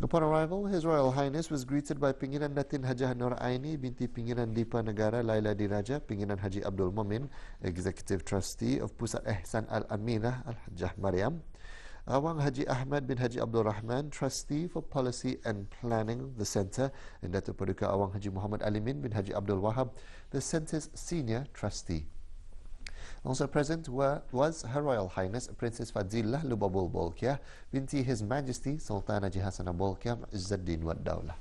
Upon arrival, His Royal Highness was greeted by Pimpinan Datin Hajah Nur Aini binti Pimpinan Dipa Negara Laila Diraja, Pimpinan Haji Abdul Momin, Executive Trustee of Pusat Ehsan Al-Aminah Al-Hajjah Mariam, Awang Haji Ahmad bin Haji Abdul Rahman, Trustee for Policy and Planning of the Centre, and Datuk Paduka Awang Haji Muhammad Alimin bin Haji Abdul Wahab, the Centre's Senior Trustee. Also present was Her Royal Highness Princess Fadzillah Lubabul Bolkiah binti His Majesty Sultan Haji Hassanah Bolkiah Izzuddin Wad Daulah.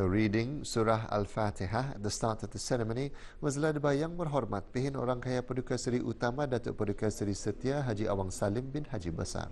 Reading Surah Al-Fatihah at the start of the ceremony was led by Yang Berhormat Pihin Orang Kaya Paduka Seri Utama Datuk Paduka Seri Setia Haji Awang Salim bin Haji Besar.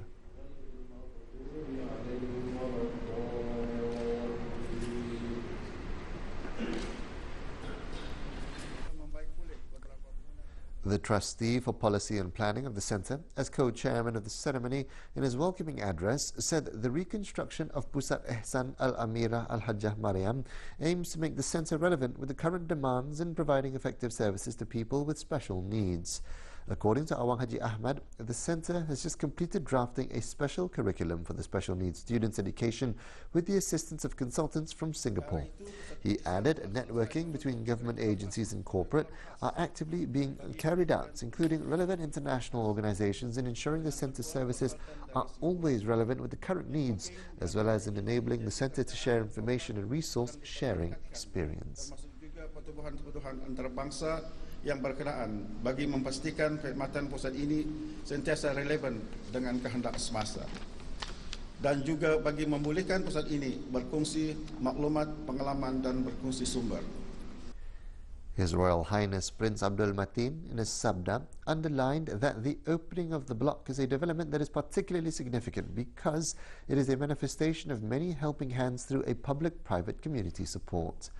The Trustee for Policy and Planning of the Centre, as co-chairman of the ceremony, in his welcoming address, said the reconstruction of Pusat Ehsan Al-Amirah Al-Hajjah Mariam aims to make the Centre relevant with the current demands in providing effective services to people with special needs. According to Awang Haji Ahmad, the Centre has just completed drafting a special curriculum for the special needs students' education with the assistance of consultants from Singapore. He added networking between government agencies and corporate are actively being carried out, including relevant international organizations, in ensuring the Centre's services are always relevant with the current needs, as well as in enabling the Centre to share information and resource sharing experience. Yang berkenaan bagi memastikan perkhidmatan pusat ini sentiasa relevan dengan kehendak semasa dan juga bagi membolehkan pusat ini berkongsi maklumat, pengalaman dan berkongsi sumber. His Royal Highness Prince Abdul Mateen, in his sabda, underlined that the opening of the block is a development that is particularly significant because it is a manifestation of many helping hands through a public-private community support.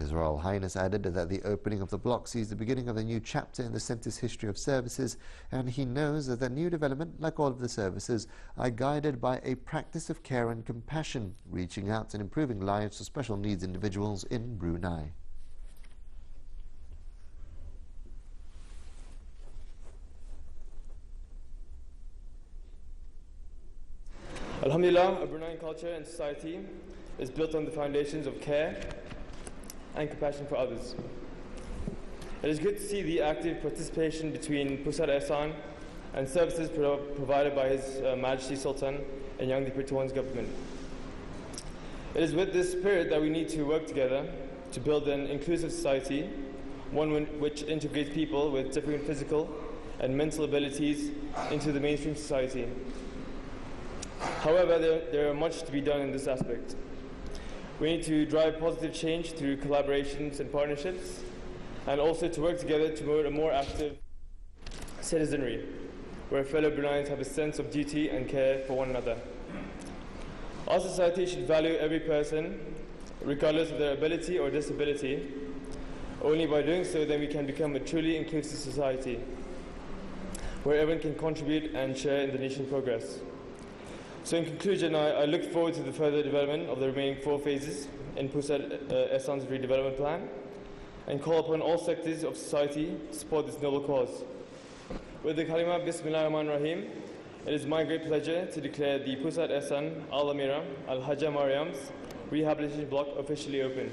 His Royal Highness added that the opening of the block sees the beginning of a new chapter in the Centre's history of services, and he knows that the new development, like all of the services, are guided by a practice of care and compassion, reaching out and improving lives for special needs individuals in Brunei. Alhamdulillah, a Bruneian culture and society is built on the foundations of care and compassion for others. It is good to see the active participation between Pusat Ehsan and services provided by His Majesty Sultan and Yang Dipertuan's government. It is with this spirit that we need to work together to build an inclusive society, one which integrates people with different physical and mental abilities into the mainstream society. However, there are much to be done in this aspect. We need to drive positive change through collaborations and partnerships, and also to work together to promote a more active citizenry, where fellow Bruneians have a sense of duty and care for one another. Our society should value every person, regardless of their ability or disability. Only by doing so, then we can become a truly inclusive society, where everyone can contribute and share in the nation's progress. So in conclusion, I look forward to the further development of the remaining 4 phases in Pusat Ehsan's redevelopment plan and call upon all sectors of society to support this noble cause. With the Kalima Bismillahirrahmanirrahim, it is my great pleasure to declare the Pusat Ehsan Al-Amirah Al-Hajjah Mariam's rehabilitation block officially open.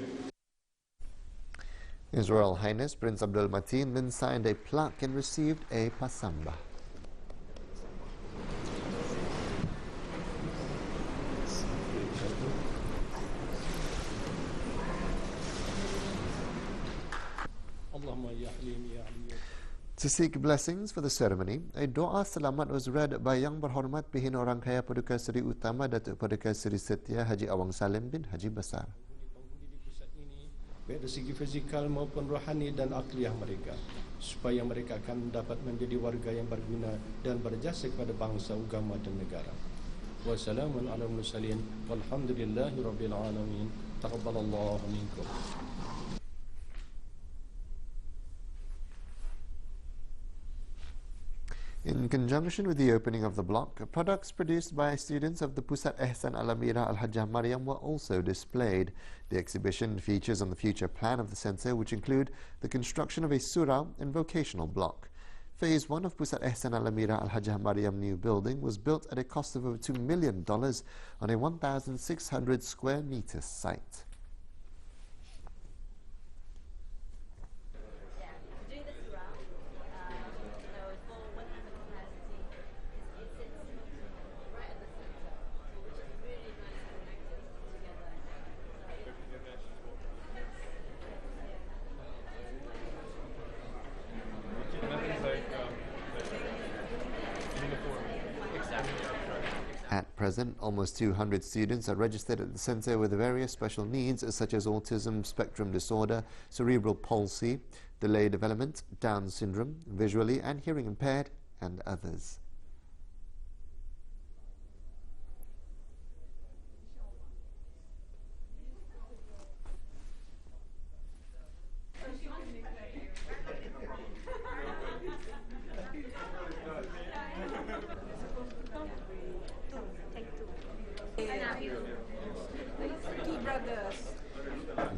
His Royal Highness Prince Abdul Mateen then signed a plaque and received a pasamba. To seek blessings for the ceremony, a doa selamat was read by Yang Berhormat Pihin Orang Kaya Paduka Seri Utama Datuk Paduka Seri Setia Haji Awang Salim bin Haji Besar. Baik dari segi fizikal maupun rohani dan akliyah mereka, supaya mereka akan dapat menjadi warga yang berguna dan berjasa kepada bangsa, agama dan negara. Wassalamun ala mursalin walhamdulillahi rabbil alamin. Taqabbalallahu minkum. In conjunction with the opening of the block, products produced by students of the Pusat Ehsan Al-Amirah Al-Hajjah Mariam were also displayed. The exhibition features on the future plan of the centre, which include the construction of a surau and vocational block. Phase 1 of Pusat Ehsan Al-Amirah Al-Hajjah Mariam new building was built at a cost of over $2 million on a 1,600 square metre site. At present, almost 200 students are registered at the centre with various special needs such as autism spectrum disorder, cerebral palsy, delayed development, Down syndrome, visually and hearing impaired, and others.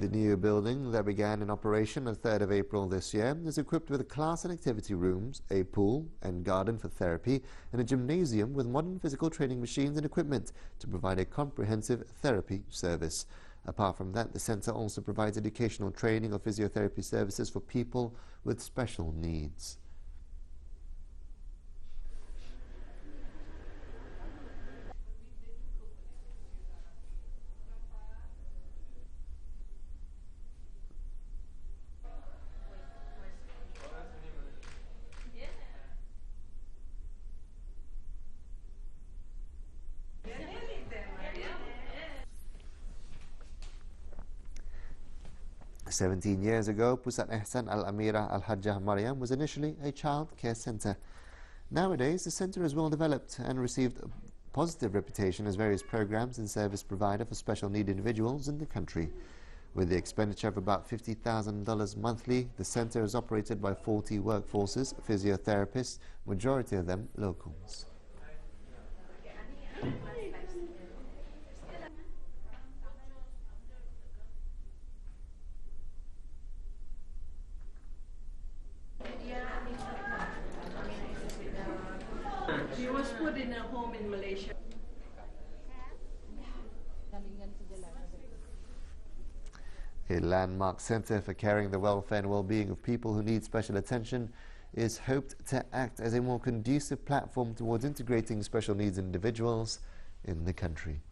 The new building that began in operation on 3rd of April this year is equipped with class and activity rooms, a pool and garden for therapy, and a gymnasium with modern physical training machines and equipment to provide a comprehensive therapy service. Apart from that, the centre also provides educational training of physiotherapy services for people with special needs. "17 years ago, Pusat Ehsan Al-Amirah Al-Hajjah Mariam was initially a child care centre. Nowadays, the centre is well developed and received a positive reputation as various programs and service provider for special need individuals in the country. With the expenditure of about $50,000 monthly, the centre is operated by 40 workforces, physiotherapists, majority of them locals. She was put in a home in Malaysia. A landmark centre for caring the welfare and well-being of people who need special attention is hoped to act as a more conducive platform towards integrating special needs individuals in the country.